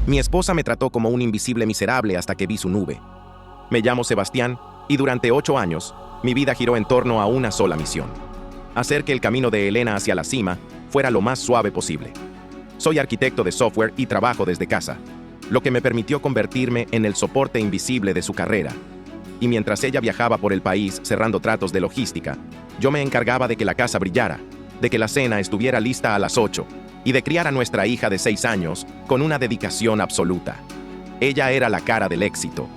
Mi esposa me trató como un invisible miserable hasta que vi su nube. Me llamo Sebastián y durante 8 años, mi vida giró en torno a una sola misión: hacer que el camino de Elena hacia la cima fuera lo más suave posible. Soy arquitecto de software y trabajo desde casa, lo que me permitió convertirme en el soporte invisible de su carrera. Y mientras ella viajaba por el país cerrando tratos de logística, yo me encargaba de que la casa brillara, de que la cena estuviera lista a las 8 y de criar a nuestra hija de 6 años con una dedicación absoluta. Ella era la cara del éxito.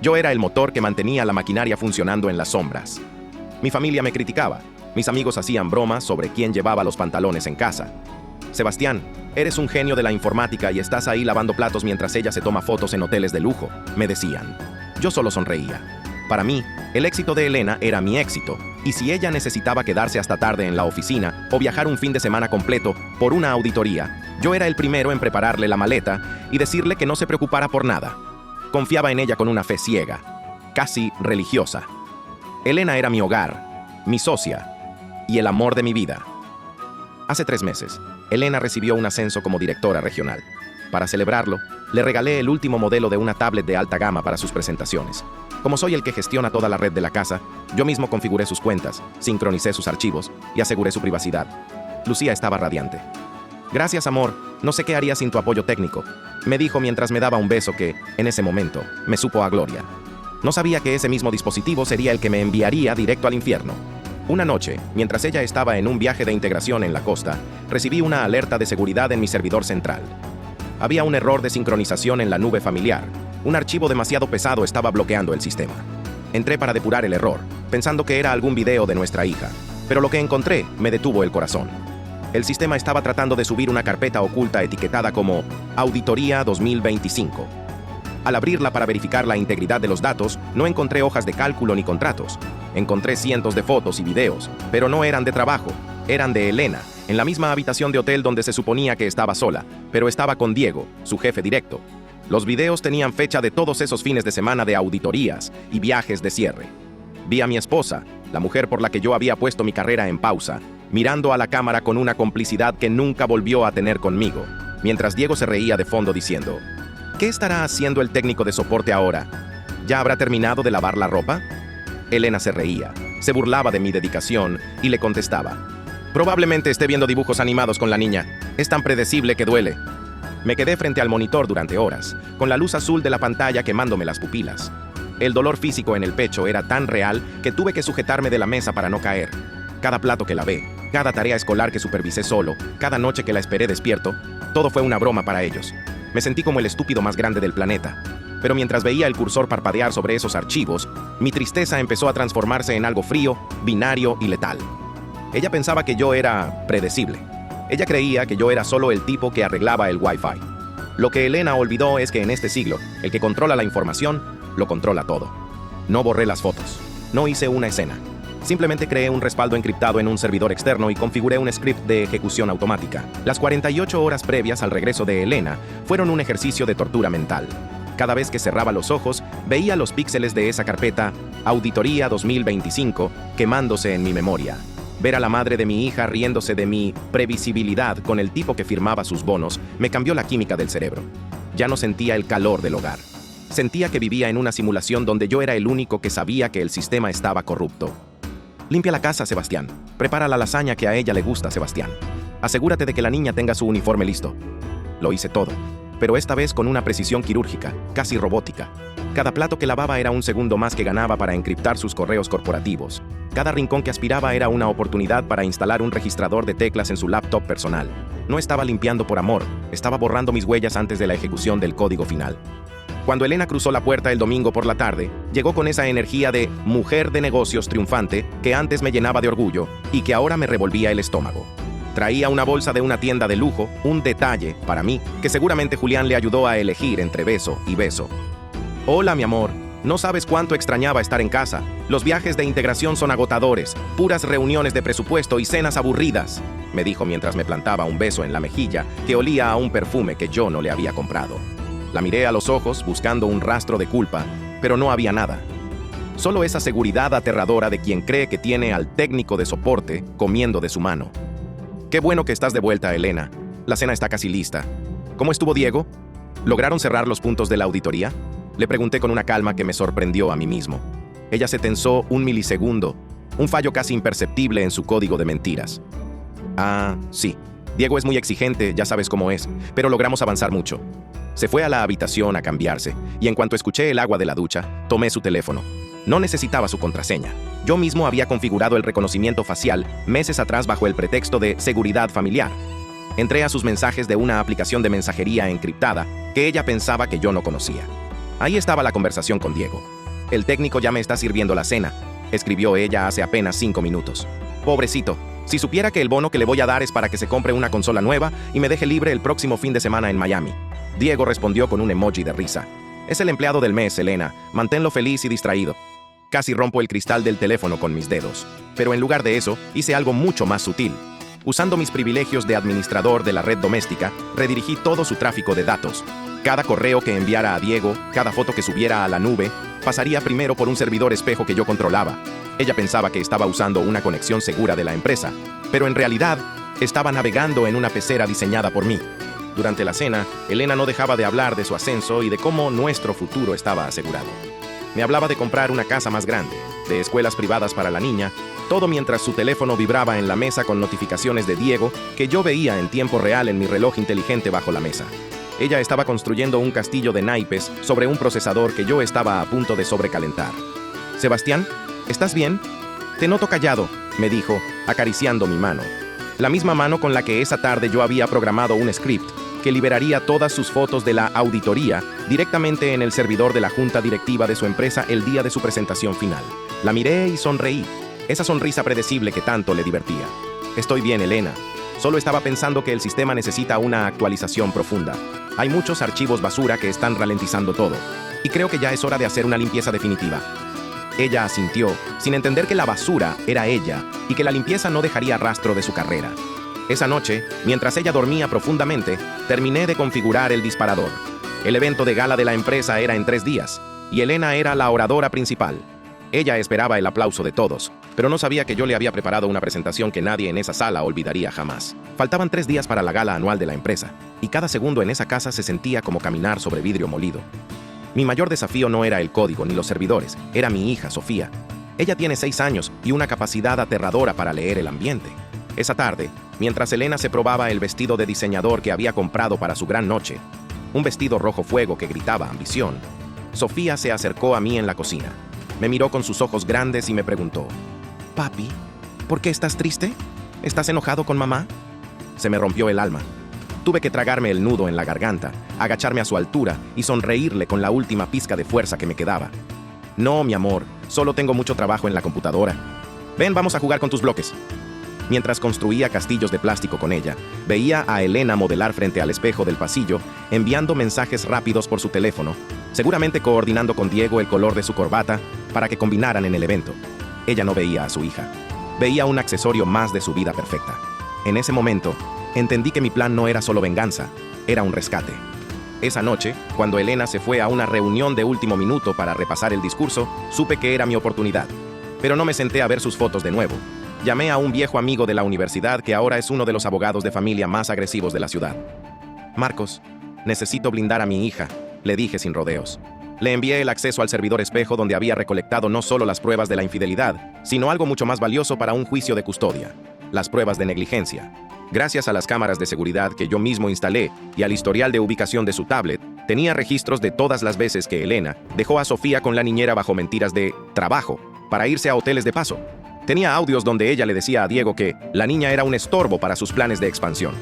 Yo era el motor que mantenía la maquinaria funcionando en las sombras. Mi familia me criticaba. Mis amigos hacían bromas sobre quién llevaba los pantalones en casa. Sebastián, eres un genio de la informática y estás ahí lavando platos mientras ella se toma fotos en hoteles de lujo, me decían. Yo solo sonreía. Para mí, el éxito de Elena era mi éxito, y si ella necesitaba quedarse hasta tarde en la oficina o viajar un fin de semana completo por una auditoría, yo era el primero en prepararle la maleta y decirle que no se preocupara por nada. Confiaba en ella con una fe ciega, casi religiosa. Elena era mi hogar, mi socia y el amor de mi vida. Hace 3 meses, Elena recibió un ascenso como directora regional. Para celebrarlo, le regalé el último modelo de una tablet de alta gama para sus presentaciones. Como soy el que gestiona toda la red de la casa, yo mismo configuré sus cuentas, sincronicé sus archivos y aseguré su privacidad. Lucía estaba radiante. Gracias, amor. No sé qué haría sin tu apoyo técnico, me dijo mientras me daba un beso que, en ese momento, me supo a gloria. No sabía que ese mismo dispositivo sería el que me enviaría directo al infierno. Una noche, mientras ella estaba en un viaje de integración en la costa, recibí una alerta de seguridad en mi servidor central. Había un error de sincronización en la nube familiar. Un archivo demasiado pesado estaba bloqueando el sistema. Entré para depurar el error, pensando que era algún video de nuestra hija, pero lo que encontré me detuvo el corazón. El sistema estaba tratando de subir una carpeta oculta etiquetada como Auditoría 2025. Al abrirla para verificar la integridad de los datos, no encontré hojas de cálculo ni contratos. Encontré cientos de fotos y videos, pero no eran de trabajo, eran de Elena, en la misma habitación de hotel donde se suponía que estaba sola, pero estaba con Diego, su jefe directo. Los videos tenían fecha de todos esos fines de semana de auditorías y viajes de cierre. Vi a mi esposa, la mujer por la que yo había puesto mi carrera en pausa, mirando a la cámara con una complicidad que nunca volvió a tener conmigo, mientras Diego se reía de fondo diciendo: ¿qué estará haciendo el técnico de soporte ahora? ¿Ya habrá terminado de lavar la ropa? Elena se reía, se burlaba de mi dedicación y le contestaba: probablemente esté viendo dibujos animados con la niña. Es tan predecible que duele. Me quedé frente al monitor durante horas, con la luz azul de la pantalla quemándome las pupilas. El dolor físico en el pecho era tan real que tuve que sujetarme de la mesa para no caer. Cada plato que lavé, cada tarea escolar que supervisé solo, cada noche que la esperé despierto, todo fue una broma para ellos. Me sentí como el estúpido más grande del planeta. Pero mientras veía el cursor parpadear sobre esos archivos, mi tristeza empezó a transformarse en algo frío, binario y letal. Ella pensaba que yo era predecible. Ella creía que yo era solo el tipo que arreglaba el Wi-Fi. Lo que Elena olvidó es que en este siglo, el que controla la información, lo controla todo. No borré las fotos. No hice una escena. Simplemente creé un respaldo encriptado en un servidor externo y configuré un script de ejecución automática. Las 48 horas previas al regreso de Elena fueron un ejercicio de tortura mental. Cada vez que cerraba los ojos, veía los píxeles de esa carpeta, Auditoría 2025, quemándose en mi memoria. Ver a la madre de mi hija riéndose de mi previsibilidad con el tipo que firmaba sus bonos me cambió la química del cerebro. Ya no sentía el calor del hogar. Sentía que vivía en una simulación donde yo era el único que sabía que el sistema estaba corrupto. Limpia la casa, Sebastián. Prepara la lasaña que a ella le gusta, Sebastián. Asegúrate de que la niña tenga su uniforme listo. Lo hice todo, pero esta vez con una precisión quirúrgica, casi robótica. Cada plato que lavaba era un segundo más que ganaba para encriptar sus correos corporativos. Cada rincón que aspiraba era una oportunidad para instalar un registrador de teclas en su laptop personal. No estaba limpiando por amor, estaba borrando mis huellas antes de la ejecución del código final. Cuando Elena cruzó la puerta el domingo por la tarde, llegó con esa energía de mujer de negocios triunfante que antes me llenaba de orgullo y que ahora me revolvía el estómago. Traía una bolsa de una tienda de lujo, un detalle, para mí, que seguramente Julián le ayudó a elegir entre beso y beso. Hola, mi amor. No sabes cuánto extrañaba estar en casa. Los viajes de integración son agotadores, puras reuniones de presupuesto y cenas aburridas, me dijo mientras me plantaba un beso en la mejilla que olía a un perfume que yo no le había comprado. La miré a los ojos buscando un rastro de culpa, pero no había nada. Solo esa seguridad aterradora de quien cree que tiene al técnico de soporte comiendo de su mano. Qué bueno que estás de vuelta, Elena. La cena está casi lista. ¿Cómo estuvo Diego? ¿Lograron cerrar los puntos de la auditoría? Le pregunté con una calma que me sorprendió a mí mismo. Ella se tensó un milisegundo, un fallo casi imperceptible en su código de mentiras. Ah, sí. Diego es muy exigente, ya sabes cómo es, pero logramos avanzar mucho. Se fue a la habitación a cambiarse, y en cuanto escuché el agua de la ducha, tomé su teléfono. No necesitaba su contraseña. Yo mismo había configurado el reconocimiento facial meses atrás bajo el pretexto de seguridad familiar. Entré a sus mensajes de una aplicación de mensajería encriptada que ella pensaba que yo no conocía. Ahí estaba la conversación con Diego. «El técnico ya me está sirviendo la cena», escribió ella hace apenas 5 minutos. «Pobrecito, si supiera que el bono que le voy a dar es para que se compre una consola nueva y me deje libre el próximo fin de semana en Miami». Diego respondió con un emoji de risa. «Es el empleado del mes, Elena. Manténlo feliz y distraído». Casi rompo el cristal del teléfono con mis dedos. Pero en lugar de eso, hice algo mucho más sutil. Usando mis privilegios de administrador de la red doméstica, redirigí todo su tráfico de datos. Cada correo que enviara a Diego, cada foto que subiera a la nube, pasaría primero por un servidor espejo que yo controlaba. Ella pensaba que estaba usando una conexión segura de la empresa, pero en realidad estaba navegando en una pecera diseñada por mí. Durante la cena, Elena no dejaba de hablar de su ascenso y de cómo nuestro futuro estaba asegurado. Me hablaba de comprar una casa más grande, de escuelas privadas para la niña, todo mientras su teléfono vibraba en la mesa con notificaciones de Diego que yo veía en tiempo real en mi reloj inteligente bajo la mesa. Ella estaba construyendo un castillo de naipes sobre un procesador que yo estaba a punto de sobrecalentar. «Sebastián, ¿estás bien? Te noto callado», me dijo, acariciando mi mano. La misma mano con la que esa tarde yo había programado un script que liberaría todas sus fotos de la auditoría directamente en el servidor de la junta directiva de su empresa el día de su presentación final. La miré y sonreí, esa sonrisa predecible que tanto le divertía. «Estoy bien, Elena. Solo estaba pensando que el sistema necesita una actualización profunda. Hay muchos archivos basura que están ralentizando todo, y creo que ya es hora de hacer una limpieza definitiva». Ella asintió, sin entender que la basura era ella y que la limpieza no dejaría rastro de su carrera. Esa noche, mientras ella dormía profundamente, terminé de configurar el disparador. El evento de gala de la empresa era en 3 días, y Elena era la oradora principal. Ella esperaba el aplauso de todos, pero no sabía que yo le había preparado una presentación que nadie en esa sala olvidaría jamás. Faltaban 3 días para la gala anual de la empresa, y cada segundo en esa casa se sentía como caminar sobre vidrio molido. Mi mayor desafío no era el código ni los servidores, era mi hija, Sofía. Ella tiene 6 años y una capacidad aterradora para leer el ambiente. Esa tarde, mientras Elena se probaba el vestido de diseñador que había comprado para su gran noche, un vestido rojo fuego que gritaba ambición, Sofía se acercó a mí en la cocina. Me miró con sus ojos grandes y me preguntó: «Papi, ¿por qué estás triste? ¿Estás enojado con mamá?» Se me rompió el alma. Tuve que tragarme el nudo en la garganta, agacharme a su altura y sonreírle con la última pizca de fuerza que me quedaba. «No, mi amor, solo tengo mucho trabajo en la computadora. Ven, vamos a jugar con tus bloques». Mientras construía castillos de plástico con ella, veía a Elena modelar frente al espejo del pasillo, enviando mensajes rápidos por su teléfono, seguramente coordinando con Diego el color de su corbata para que combinaran en el evento. Ella no veía a su hija. Veía un accesorio más de su vida perfecta. En ese momento, entendí que mi plan no era solo venganza, era un rescate. Esa noche, cuando Elena se fue a una reunión de último minuto para repasar el discurso, supe que era mi oportunidad. Pero no me senté a ver sus fotos de nuevo. Llamé a un viejo amigo de la universidad que ahora es uno de los abogados de familia más agresivos de la ciudad. «Marcos, necesito blindar a mi hija», le dije sin rodeos. Le envié el acceso al servidor espejo donde había recolectado no solo las pruebas de la infidelidad, sino algo mucho más valioso para un juicio de custodia: las pruebas de negligencia. Gracias a las cámaras de seguridad que yo mismo instalé y al historial de ubicación de su tablet, tenía registros de todas las veces que Elena dejó a Sofía con la niñera bajo mentiras de trabajo para irse a hoteles de paso. Tenía audios donde ella le decía a Diego que la niña era un estorbo para sus planes de expansión.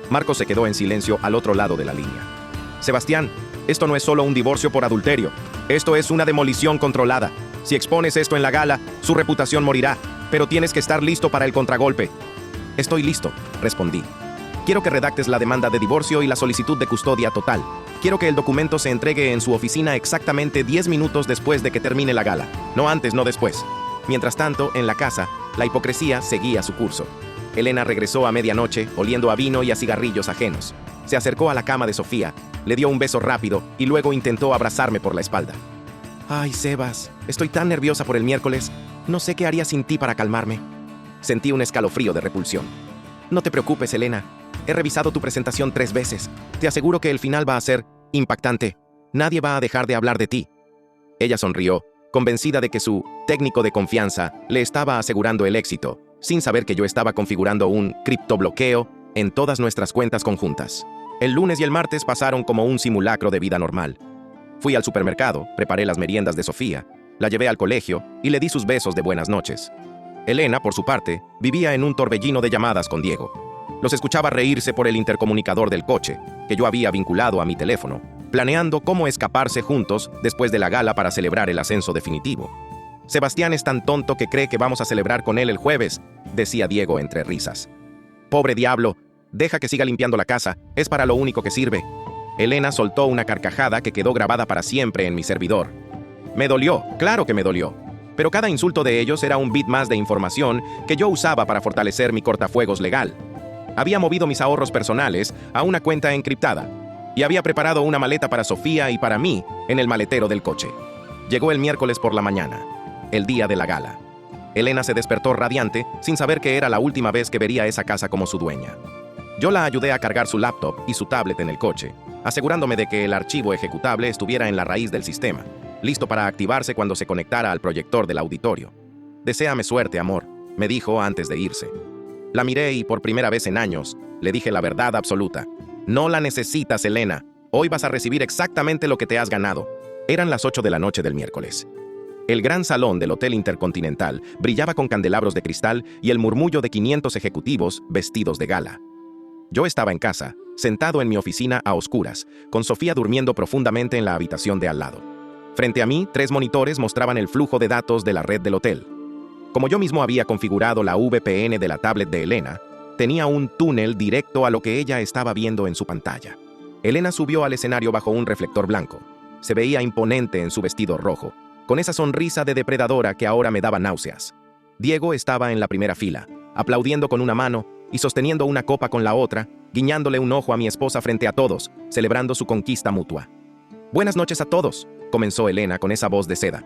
Marcos se quedó en silencio al otro lado de la línea. «Sebastián, esto no es solo un divorcio por adulterio. Esto es una demolición controlada. Si expones esto en la gala, su reputación morirá, pero tienes que estar listo para el contragolpe». «Estoy listo», respondí. «Quiero que redactes la demanda de divorcio y la solicitud de custodia total. Quiero que el documento se entregue en su oficina exactamente 10 minutos después de que termine la gala. No antes, no después». Mientras tanto, en la casa, la hipocresía seguía su curso. Elena regresó a medianoche, oliendo a vino y a cigarrillos ajenos. Se acercó a la cama de Sofía, le dio un beso rápido y luego intentó abrazarme por la espalda. «Ay, Sebas, estoy tan nerviosa por el miércoles. No sé qué haría sin ti para calmarme». Sentí un escalofrío de repulsión. «No te preocupes, Elena. He revisado tu presentación 3 veces. Te aseguro que el final va a ser Impactante. Nadie va a dejar de hablar de ti. Ella sonrió, convencida de que su técnico de confianza le estaba asegurando el éxito, sin saber que yo estaba configurando un criptobloqueo en todas nuestras cuentas conjuntas. El lunes y el martes pasaron como un simulacro de vida normal. Fui al supermercado, preparé las meriendas de Sofía, la llevé al colegio y le di sus besos de buenas noches. Elena, por su parte, vivía en un torbellino de llamadas con Diego. Los escuchaba reírse por el intercomunicador del coche, que yo había vinculado a mi teléfono, planeando cómo escaparse juntos después de la gala para celebrar el ascenso definitivo. Sebastián es tan tonto que cree que vamos a celebrar con él el jueves, decía Diego entre risas. Pobre diablo, deja que siga limpiando la casa, es para lo único que sirve. Elena soltó una carcajada que quedó grabada para siempre en mi servidor. Me dolió, claro que me dolió. Pero cada insulto de ellos era un bit más de información que yo usaba para fortalecer mi cortafuegos legal. Había movido mis ahorros personales a una cuenta encriptada y había preparado una maleta para Sofía y para mí en el maletero del coche. Llegó el miércoles por la mañana, el día de la gala. Elena se despertó radiante sin saber que era la última vez que vería esa casa como su dueña. Yo la ayudé a cargar su laptop y su tablet en el coche, asegurándome de que el archivo ejecutable estuviera en la raíz del sistema, listo para activarse cuando se conectara al proyector del auditorio. «Deséame suerte, amor», me dijo antes de irse. La miré y por primera vez en años le dije la verdad absoluta. «No la necesitas, Elena. Hoy vas a recibir exactamente lo que te has ganado». Eran las 8 de la noche del miércoles. El gran salón del Hotel Intercontinental brillaba con candelabros de cristal y el murmullo de 500 ejecutivos vestidos de gala. Yo estaba en casa, sentado en mi oficina a oscuras, con Sofía durmiendo profundamente en la habitación de al lado. Frente a mí, 3 monitores mostraban el flujo de datos de la red del hotel. Como yo mismo había configurado la VPN de la tablet de Elena, tenía un túnel directo a lo que ella estaba viendo en su pantalla. Elena subió al escenario bajo un reflector blanco. Se veía imponente en su vestido rojo, con esa sonrisa de depredadora que ahora me daba náuseas. Diego estaba en la primera fila, aplaudiendo con una mano y sosteniendo una copa con la otra, guiñándole un ojo a mi esposa frente a todos, celebrando su conquista mutua. «Buenas noches a todos», comenzó Elena con esa voz de seda.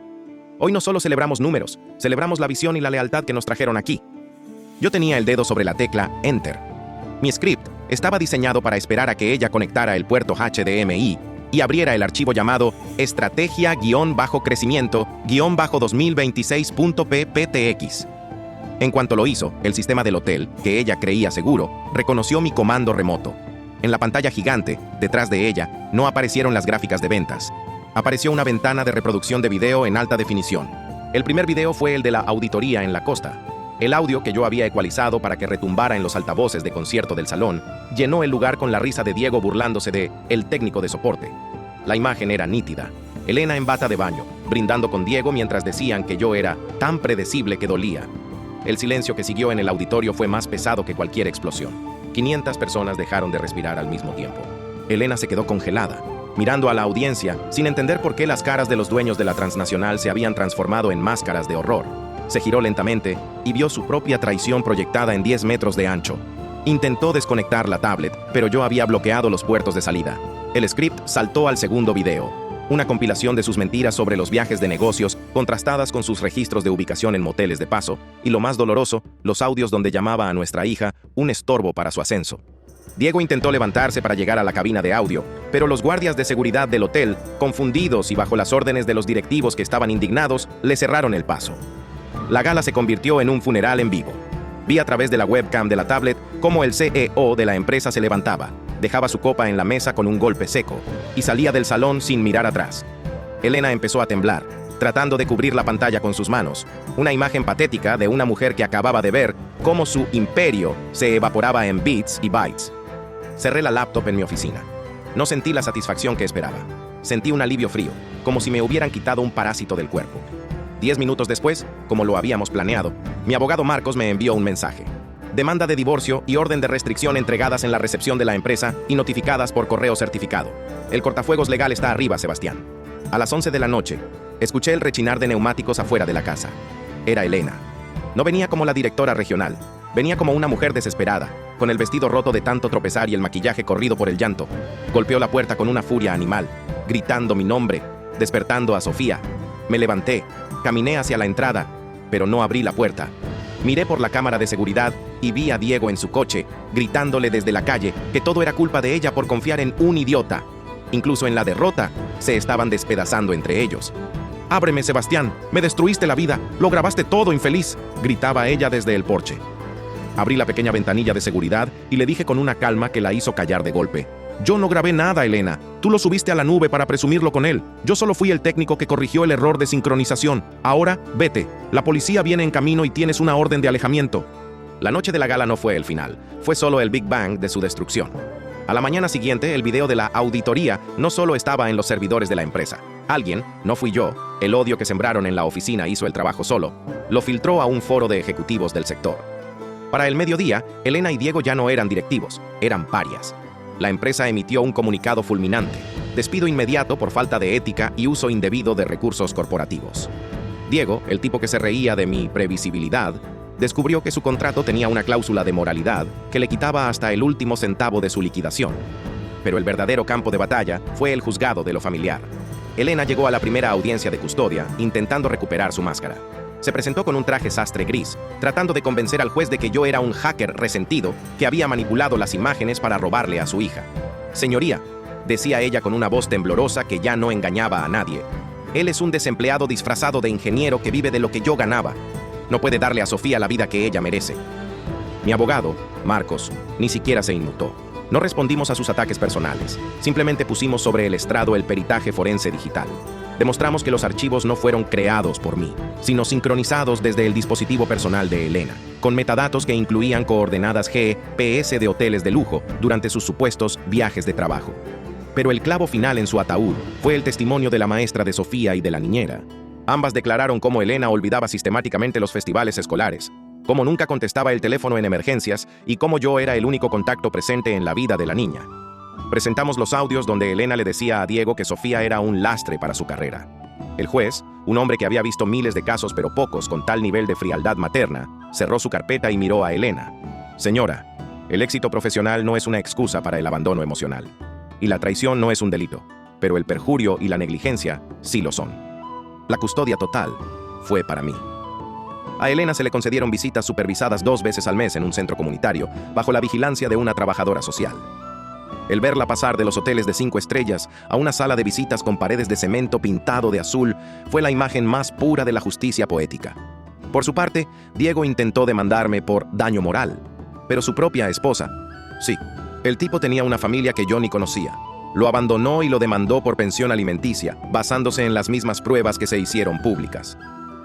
«Hoy no solo celebramos números, celebramos la visión y la lealtad que nos trajeron aquí». Yo tenía el dedo sobre la tecla Enter. Mi script estaba diseñado para esperar a que ella conectara el puerto HDMI y abriera el archivo llamado estrategia-crecimiento-2026.pptx. En cuanto lo hizo, el sistema del hotel, que ella creía seguro, reconoció mi comando remoto. En la pantalla gigante, detrás de ella, no aparecieron las gráficas de ventas. Apareció una ventana de reproducción de video en alta definición. El primer video fue el de la auditoría en la costa. El audio que yo había ecualizado para que retumbara en los altavoces de concierto del salón llenó el lugar con la risa de Diego burlándose de el técnico de soporte. La imagen era nítida. Elena en bata de baño, brindando con Diego mientras decían que yo era tan predecible que dolía. El silencio que siguió en el auditorio fue más pesado que cualquier explosión. 500 personas dejaron de respirar al mismo tiempo. Elena se quedó congelada, mirando a la audiencia, sin entender por qué las caras de los dueños de la transnacional se habían transformado en máscaras de horror. Se giró lentamente y vio su propia traición proyectada en 10 metros de ancho. Intentó desconectar la tablet, pero yo había bloqueado los puertos de salida. El script saltó al segundo video. Una compilación de sus mentiras sobre los viajes de negocios, contrastadas con sus registros de ubicación en moteles de paso, y lo más doloroso, los audios donde llamaba a nuestra hija un estorbo para su ascenso. Diego intentó levantarse para llegar a la cabina de audio, pero los guardias de seguridad del hotel, confundidos y bajo las órdenes de los directivos que estaban indignados, le cerraron el paso. La gala se convirtió en un funeral en vivo. Vi a través de la webcam de la tablet cómo el CEO de la empresa se levantaba, dejaba su copa en la mesa con un golpe seco y salía del salón sin mirar atrás. Elena empezó a temblar, tratando de cubrir la pantalla con sus manos, una imagen patética de una mujer que acababa de ver cómo su imperio se evaporaba en bits y bytes. Cerré la laptop en mi oficina. No sentí la satisfacción que esperaba. Sentí un alivio frío, como si me hubieran quitado un parásito del cuerpo. 10 minutos después, como lo habíamos planeado, mi abogado Marcos me envió un mensaje. Demanda de divorcio y orden de restricción entregadas en la recepción de la empresa y notificadas por correo certificado. El cortafuegos legal está arriba, Sebastián. A las 11 de la noche, escuché el rechinar de neumáticos afuera de la casa. Era Elena. No venía como la directora regional. Venía como una mujer desesperada, con el vestido roto de tanto tropezar y el maquillaje corrido por el llanto. Golpeó la puerta con una furia animal, gritando mi nombre, despertando a Sofía. Me levanté, caminé hacia la entrada, pero no abrí la puerta. Miré por la cámara de seguridad y vi a Diego en su coche, gritándole desde la calle que todo era culpa de ella por confiar en un idiota. Incluso en la derrota, se estaban despedazando entre ellos. «Ábreme, Sebastián, me destruiste la vida, lo grabaste todo, infeliz», gritaba ella desde el porche. Abrí la pequeña ventanilla de seguridad y le dije con una calma que la hizo callar de golpe. «Yo no grabé nada, Elena. Tú lo subiste a la nube para presumirlo con él. Yo solo fui el técnico que corrigió el error de sincronización. Ahora, vete. La policía viene en camino y tienes una orden de alejamiento». La noche de la gala no fue el final, fue solo el Big Bang de su destrucción. A la mañana siguiente, el video de la auditoría no solo estaba en los servidores de la empresa. Alguien, no fui yo, el odio que sembraron en la oficina hizo el trabajo solo, lo filtró a un foro de ejecutivos del sector. Para el mediodía, Elena y Diego ya no eran directivos, eran parias. La empresa emitió un comunicado fulminante: despido inmediato por falta de ética y uso indebido de recursos corporativos. Diego, el tipo que se reía de mi previsibilidad, descubrió que su contrato tenía una cláusula de moralidad que le quitaba hasta el último centavo de su liquidación. Pero el verdadero campo de batalla fue el juzgado de lo familiar. Elena llegó a la primera audiencia de custodia intentando recuperar su máscara. Se presentó con un traje sastre gris, tratando de convencer al juez de que yo era un hacker resentido que había manipulado las imágenes para robarle a su hija. «Señoría», decía ella con una voz temblorosa que ya no engañaba a nadie, «él es un desempleado disfrazado de ingeniero que vive de lo que yo ganaba. No puede darle a Sofía la vida que ella merece». Mi abogado, Marcos, ni siquiera se inmutó. No respondimos a sus ataques personales. Simplemente pusimos sobre el estrado el peritaje forense digital. Demostramos que los archivos no fueron creados por mí, sino sincronizados desde el dispositivo personal de Elena, con metadatos que incluían coordenadas GPS de hoteles de lujo durante sus supuestos viajes de trabajo. Pero el clavo final en su ataúd fue el testimonio de la maestra de Sofía y de la niñera. Ambas declararon cómo Elena olvidaba sistemáticamente los festivales escolares, cómo nunca contestaba el teléfono en emergencias y cómo yo era el único contacto presente en la vida de la niña. Presentamos los audios donde Elena le decía a Diego que Sofía era un lastre para su carrera. El juez, un hombre que había visto miles de casos pero pocos con tal nivel de frialdad materna, cerró su carpeta y miró a Elena. «Señora, el éxito profesional no es una excusa para el abandono emocional. Y la traición no es un delito, pero el perjurio y la negligencia sí lo son. La custodia total fue para mí». A Elena se le concedieron visitas supervisadas 2 veces al mes en un centro comunitario, bajo la vigilancia de una trabajadora social. El verla pasar de los hoteles de 5 estrellas a una sala de visitas con paredes de cemento pintado de azul fue la imagen más pura de la justicia poética. Por su parte, Diego intentó demandarme por daño moral, pero su propia esposa, sí, el tipo tenía una familia que yo ni conocía. Lo abandonó y lo demandó por pensión alimenticia, basándose en las mismas pruebas que se hicieron públicas.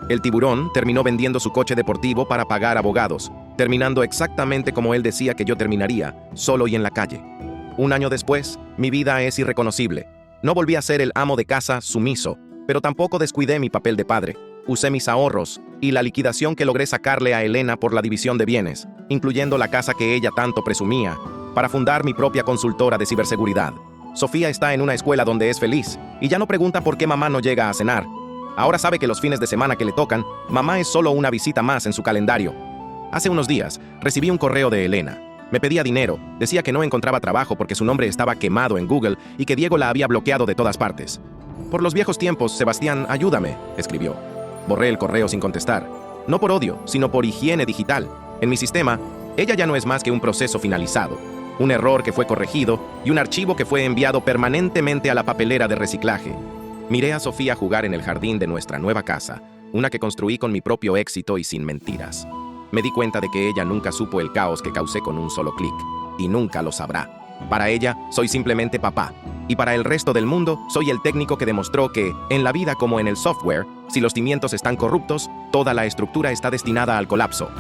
El tiburón terminó vendiendo su coche deportivo para pagar abogados, terminando exactamente como él decía que yo terminaría, solo y en la calle. 1 año después, mi vida es irreconocible. No volví a ser el amo de casa sumiso, pero tampoco descuidé mi papel de padre. Usé mis ahorros y la liquidación que logré sacarle a Elena por la división de bienes, incluyendo la casa que ella tanto presumía, para fundar mi propia consultora de ciberseguridad. Sofía está en una escuela donde es feliz y ya no pregunta por qué mamá no llega a cenar. Ahora sabe que los fines de semana que le tocan, mamá es solo una visita más en su calendario. Hace unos días, recibí un correo de Elena. Me pedía dinero, decía que no encontraba trabajo porque su nombre estaba quemado en Google y que Diego la había bloqueado de todas partes. «Por los viejos tiempos, Sebastián, ayúdame», escribió. Borré el correo sin contestar. No por odio, sino por higiene digital. En mi sistema, ella ya no es más que un proceso finalizado, un error que fue corregido y un archivo que fue enviado permanentemente a la papelera de reciclaje. Miré a Sofía jugar en el jardín de nuestra nueva casa, una que construí con mi propio éxito y sin mentiras. Me di cuenta de que ella nunca supo el caos que causé con un solo clic, y nunca lo sabrá. Para ella, soy simplemente papá, y para el resto del mundo, soy el técnico que demostró que, en la vida como en el software, si los cimientos están corruptos, toda la estructura está destinada al colapso.